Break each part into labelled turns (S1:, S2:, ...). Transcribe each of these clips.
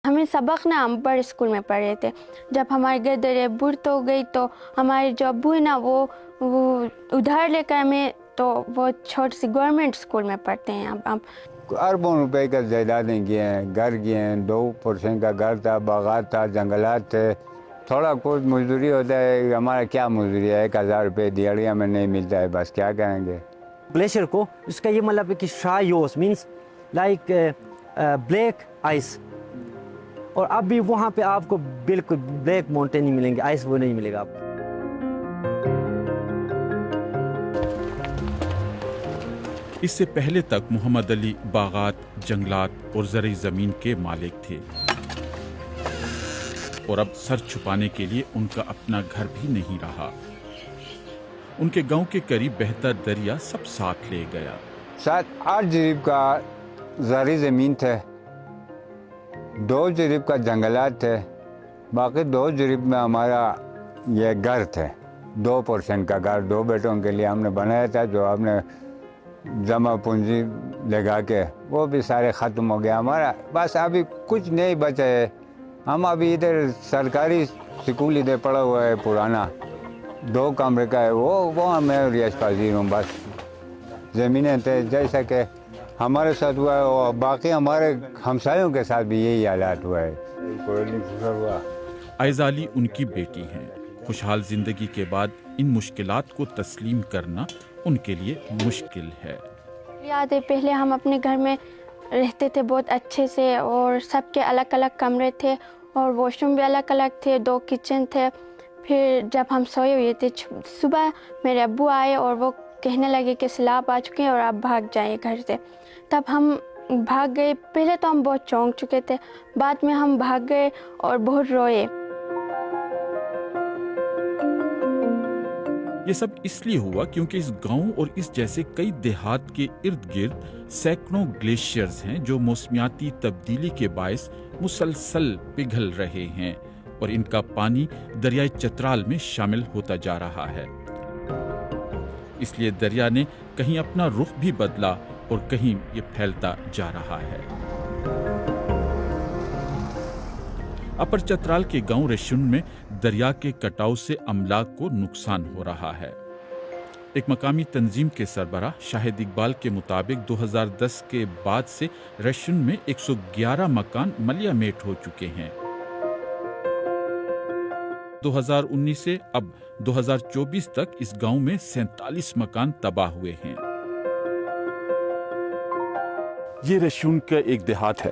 S1: ہمیں سبق نا ہم بڑے اسکول میں پڑھے تھے. جب ہمارے گھر دریا برت ہو گئی تو ہمارے جو ابو ہے نا وہ ادھار لے کر ہمیں تو وہ چھوٹی سی گورنمنٹ اسکول میں پڑھتے ہیں. اب
S2: اربوں روپے کا جائیدادیں گئے ہیں, گھر گئے ہیں, 2% کا گھر تھا, باغات تھا, جنگلات تھے. تھوڑا کچھ مزدوری ہوتا ہے, ہمارا کیا مزدوری ہے, 1000 روپے دیہڑیاں میں نہیں ملتا ہے, بس کیا کریں گے.
S3: گلیشیئر کو اس کا یہ مطلب ہے کہ شایوس مینس لائک بلیک آئس, اور اب بھی وہاں پہ آپ کو بالکل بلیک ماؤنٹین نہیں ملیں گے, آئس وہ نہیں ملے گا آپ کو.
S4: اس سے پہلے تک محمد علی باغات, جنگلات اور زرعی زمین کے مالک تھے, اور اب سر چھپانے کے لیے ان کا اپنا گھر بھی نہیں رہا. ان کے گاؤں کے قریب بہتا دریا سب ساتھ لے گیا.
S2: 7-8 جریب کا زرعی زمین تھے, 2 جریب کا جنگلات تھے, باقی 2 جریب میں ہمارا یہ گھر تھے. 2% کا گھر 2 بیٹوں کے لیے ہم نے بنایا تھا, جو ہم نے جمع پونجی لگا کے وہ بھی سارے ختم ہو گیا ہمارا. بس ابھی کچھ نہیں بچا ہے. ہم ابھی ادھر سرکاری اسکول ادھر پڑھا ہوا ہے پرانا, 2 کمرے کا ہے, وہ میں رہائش پذیر ہوں. بس زمینیں تھے جیسا کہ ہمارے ساتھ ہوا ہے, اور باقی ہمارے ہمسایوں کے ساتھ بھی یہی حالات ہوا ہے. کوئی نہیں فکر ہوا.
S4: ایزالی ان کی بیٹی ہیں. خوشحال زندگی کے بعد ان مشکلات کو تسلیم کرنا ان کے لیے مشکل ہے.
S1: یاد ہے پہلے ہم اپنے گھر میں رہتے تھے بہت اچھے سے, اور سب کے الگ الگ کمرے تھے, اور واش روم بھی الگ الگ تھے, 2 کچن تھے. پھر جب ہم سوئے ہوئے تھے صبح میرے ابو آئے اور وہ کہنے لگے کہ سیلاب آ چکے ہیں اور آپ بھاگ جائیں گھر سے. تب ہم بھاگ گئے. پہلے تو ہم بہت چونک چکے تھے, بعد میں ہم بھاگ گئے اور بہت روئے.
S4: یہ سب اس لیے ہوا کیونکہ اس گاؤں اور اس جیسے کئی دیہات کے ارد گرد سینکڑوں گلیشیئرز ہیں جو موسمیاتی تبدیلی کے باعث مسلسل پگھل رہے ہیں, اور ان کا پانی دریائے چترال میں شامل ہوتا جا رہا ہے. اس لیے دریا نے کہیں اپنا رخ بھی بدلا اور کہیں یہ پھیلتا جا رہا ہے. اپر چترال کے گاؤں ریشن میں دریا کے کٹاؤ سے املاک کو نقصان ہو رہا ہے. ایک مقامی تنظیم کے سربراہ شاہد اقبال کے مطابق 2010 کے بعد سے ریشن میں 111 مکان ملیا میٹ ہو چکے ہیں. 2019 سے اب 2024 تک اس گاؤں میں 47 مکان تباہ ہوئے ہیں. یہ ریشن کا ایک دیہات ہے.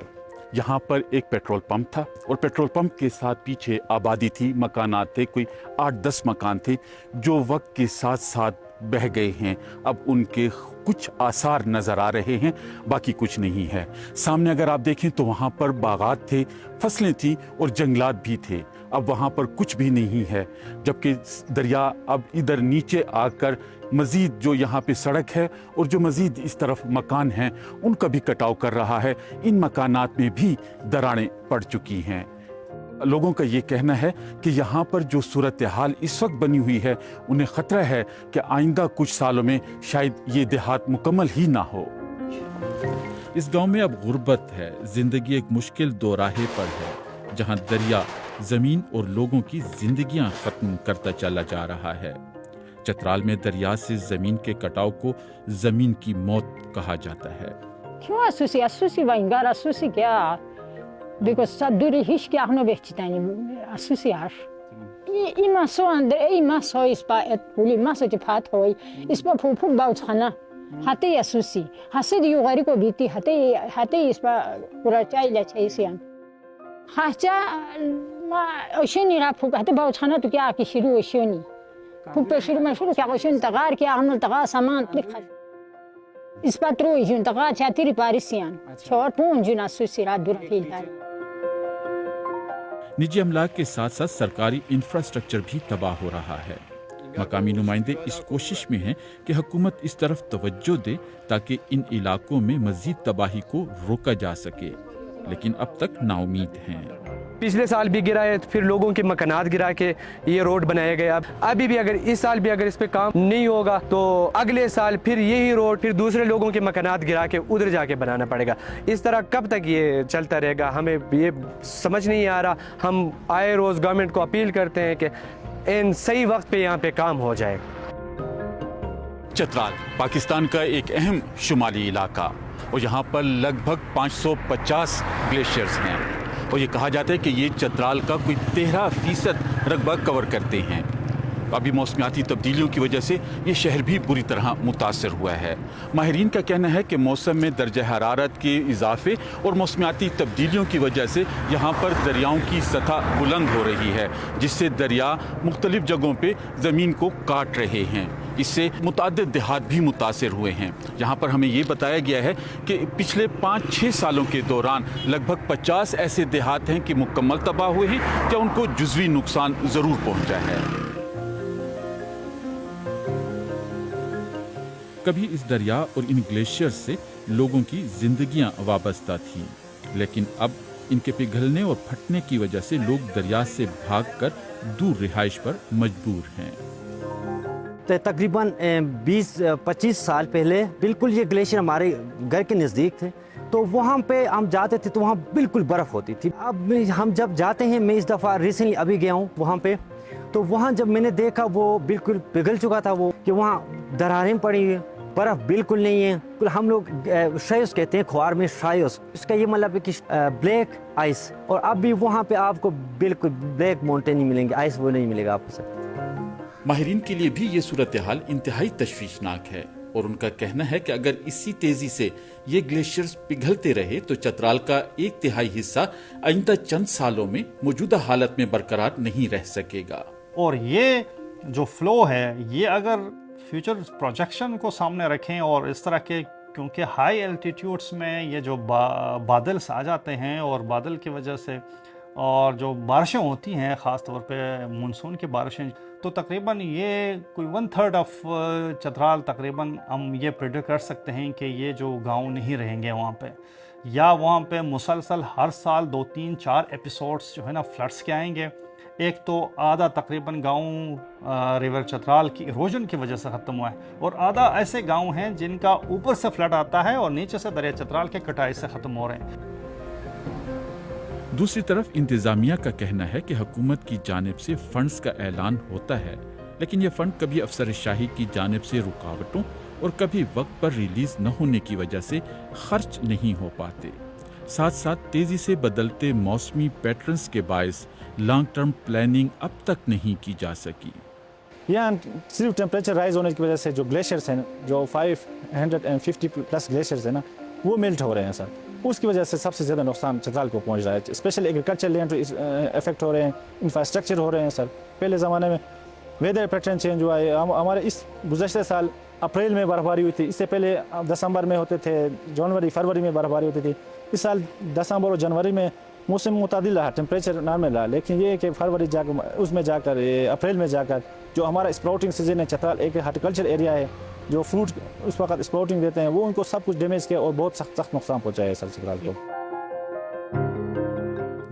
S4: یہاں پر ایک پیٹرول پمپ تھا, اور پیٹرول پمپ کے ساتھ پیچھے آبادی تھی, مکانات تھے, کوئی 8-10 مکان تھے جو وقت کے ساتھ ساتھ بہہ گئے ہیں. اب ان کے کچھ آثار نظر آ رہے ہیں, باقی کچھ نہیں ہے. سامنے اگر آپ دیکھیں تو وہاں پر باغات تھے, فصلیں تھیں اور جنگلات بھی تھے. اب وہاں پر کچھ بھی نہیں ہے, جبکہ دریا اب ادھر نیچے آ کر مزید جو یہاں پہ سڑک ہے اور جو مزید اس طرف مکان ہیں ان کا بھی کٹاؤ کر رہا ہے. ان مکانات میں بھی دراڑیں پڑ چکی ہیں. لوگوں کا یہ کہنا ہے کہ یہاں پر جو صورتحال اس وقت بنی ہوئی ہے انہیں خطرہ ہے کہ آئندہ کچھ سالوں میں شاید یہ دیہات مکمل ہی نہ ہو. اس گاؤں میں اب غربت ہے. زندگی ایک مشکل دوراہے پر ہے جہاں دریا زمین اور لوگوں کی زندگیاں ختم کرتا چلا جا رہا ہے. چترال میں دریا سے زمین کے کٹاؤ کو زمین کی موت کہا جاتا ہے.
S5: کیوں اسوسی وائنگار اسوسی کیا دیکھو سدوری ہش کیا ہنو بیچتانی اسوسی آش ایما سو اندر ایما سو اس پا پولی ما سو چپات ہوئی اس پا پھوپھو باوچ خانا ہاتے اسوسی ہاسے دیو غاری کو بیتی ہاتے اس پا پورا چائی لچائی سیان خاچا ما اوشنی را پھوک ہاتے باوچ خانا تو کیا آکی شروع اوشنی پھوپے شروع میں شروع کیا اوشن تغار کیا ہنو تغار سامان پلکھا اس پا ترو ایجون تغار چاہتی ری پاریسیان چھوڑ پون جون اسوسی را دور فیل داری.
S4: نجی املاک کے ساتھ ساتھ سرکاری انفراسٹرکچر بھی تباہ ہو رہا ہے. مقامی نمائندے اس کوشش میں ہیں کہ حکومت اس طرف توجہ دے تاکہ ان علاقوں میں مزید تباہی کو روکا جا سکے, لیکن اب تک نا امید ہیں.
S6: पिछले साल भी गिरा है, फिर लोगों के मकानात गिरा के ये रोड बनाया गया। अभी भी अगर इस साल भी अगर इस पे काम नहीं होगा तो अगले साल फिर यही रोड फिर दूसरे लोगों के मकानात गिरा के उधर जाके बनाना पड़ेगा। इस तरह कब तक ये चलता रहेगा, हमें ये समझ नहीं आ रहा। हम आए रोज़ गवर्नमेंट को अपील करते हैं कि इन सही वक्त पे यहाँ पे काम हो जाए।
S4: चतराल पाकिस्तान का एक अहम शुमाली इलाका और यहाँ पर लगभग 550 ग्लेशियर्स हैं और ये कहा जाता है कि ये चतराल का कोई 13% रकबा कवर करते हैं। अभी मौसमियाती तब्दीलियों की वजह से ये शहर भी बुरी तरह मुतासर हुआ है। माहिरीन का कहना है कि मौसम में दर्जा हरारत के इजाफे और मौसमियाती तब्दीलियों की वजह से यहाँ पर दरियाओं की सतह बुलंद हो रही है, जिससे दरिया मुख्तलिफ जगहों पे ज़मीन को काट रहे हैं। इससे मुतअद्दिद देहात भी मुतासर हुए हैं। यहाँ पर हमें ये बताया गया है कि पिछले 5-6 सालों के दौरान लगभग 50 ऐसे देहात हैं कि मुकम्मल तबाह हुए हैं या उनको जुज़वी नुकसान ज़रूर पहुँचा है। कभी इस दरिया और इन ग्लेशियर्स से लोगों की जिंदगियां वाबस्ता थीं, लेकिन अब इनके पिघलने और फटने की वजह से लोग दरिया से भागकर दूर रिहाइश पर मजबूर हैं।
S3: तो तकरीबन 20-25 साल पहले बिल्कुल ये ग्लेशियर हमारे घर के नज़दीक थे, तो वहाँ पे हम जाते थे तो वहाँ बिल्कुल बर्फ़ होती थी। अब हम जब जाते हैं, मैं इस दफ़ा रिसेंटली अभी गया हूँ वहाँ पे, तो वहाँ जब मैंने देखा वो बिल्कुल पिघल चुका था, वो कि वहाँ दरारें पड़ी हुई, बर्फ़ बिल्कुल नहीं है। हम लोग शायोस कहते हैं, खुआर में शायोस, इसका ये मतलब है कि ब्लैक आइस। और अब भी वहाँ पे आपको बिल्कुल ब्लैक माउंटेन नहीं मिलेंगे, आइस वो नहीं मिलेगा आपको सर।
S4: माहिरीन के लिए भी ये सूरत हाल इंतहाई तशवीशनाक है और उनका कहना है कि अगर इसी तेजी से ये ग्लेशियर्स पिघलते रहे तो चतराल का 1/3 हिस्सा आइंदा चंद सालों में मौजूदा हालत में बरकरार नहीं रह सकेगा।
S7: और ये जो फ्लो है, ये अगर फ्यूचर प्रोजेक्शन को सामने रखें और इस तरह के, क्योंकि हाई एल्टीट्यूड्स में ये जो बादल आ जाते हैं और बादल की वजह से और जो बारिशें होती हैं, ख़ास तौर पे मानसून की बारिशें, तो तकरीबन ये कोई 1/3 ऑफ चतराल तकरीबन हम ये प्रेडिक्ट कर सकते हैं कि ये जो गांव नहीं रहेंगे वहाँ पे, या वहाँ पे मुसलसल हर साल 2-3-4 एपिसोड्स जो है ना फ्लड्स के आएंगे। एक तो आधा तकरीबन गांव रिवर चतराल की इरोजन की वजह से ख़त्म हुआ है और आधा ऐसे गांव हैं जिनका ऊपर से फ्लड आता है और नीचे से दरिया चतराल के कटाई से ख़त्म हो रहे हैं।
S4: दूसरी तरफ इंतजामिया का कहना है कि हुकूमत की जानिब से फंड्स का ऐलान होता है, लेकिन ये फंड कभी अफसरशाही की जानिब से रुकावटों और कभी वक्त पर रिलीज न होने की वजह से खर्च नहीं हो पाते। साथ साथ तेजी से बदलते मौसमी पैटर्न्स के बायस लॉन्ग टर्म प्लानिंग अब तक नहीं की जा सकी।
S8: यहाँ सिर्फ टेम्परेचर राइज होने की वजह से जो ग्लेशियर्स हैं, जो 550 प्लस ग्लेशियर्स हैं ना, वो मेल्ट हो रहे हैं सर। उसकी वजह से सबसे ज़्यादा नुकसान चतराल को पहुंच रहा है। स्पेशल एग्रीकल्चर लैंड इफेक्ट हो रहे हैं, इंफ्रास्ट्रक्चर हो रहे हैं सर। पहले ज़माने में वेदर पैटर्न चेंज हुआ है। हमारे इस गुज़श्ते साल अप्रैल में बर्फबारी हुई थी, इससे पहले दिसंबर में होते थे, जनवरी फरवरी में बर्फबारी होती थी। इस साल दिसंबर और जनवरी में मौसम मुतादिल रहा, टेम्परेचर नॉर्मल रहा, लेकिन ये कि फरवरी जाकर उसमें जाकर अप्रैल में जाकर जो हमारा स्प्राउटिंग सीजन है, चतराल एक हार्टिकल्चर एरिया है, जो फ्रूट उस वक्त स्प्राउटिंग देते हैं, वो उनको सब कुछ डैमेज किया और बहुत सख्त नुकसान पहुँचाया है सर चतराल को।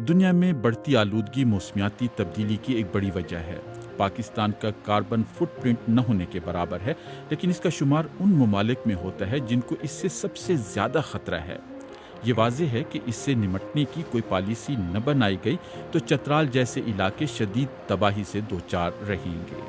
S4: दुनिया में बढ़ती आलूदगी मौसमियाती तब्दीली की एक बड़ी वजह है। पाकिस्तान का कार्बन फुटप्रिंट न होने के बराबर है, लेकिन इसका शुमार उन ममालिक में होता है जिनको इससे सबसे ज़्यादा ख़तरा है। ये वाज़ेह है कि इससे निमटने की कोई पॉलिसी न बनाई गई तो चतराल जैसे इलाके शदीद तबाही से दो चार रहेंगे।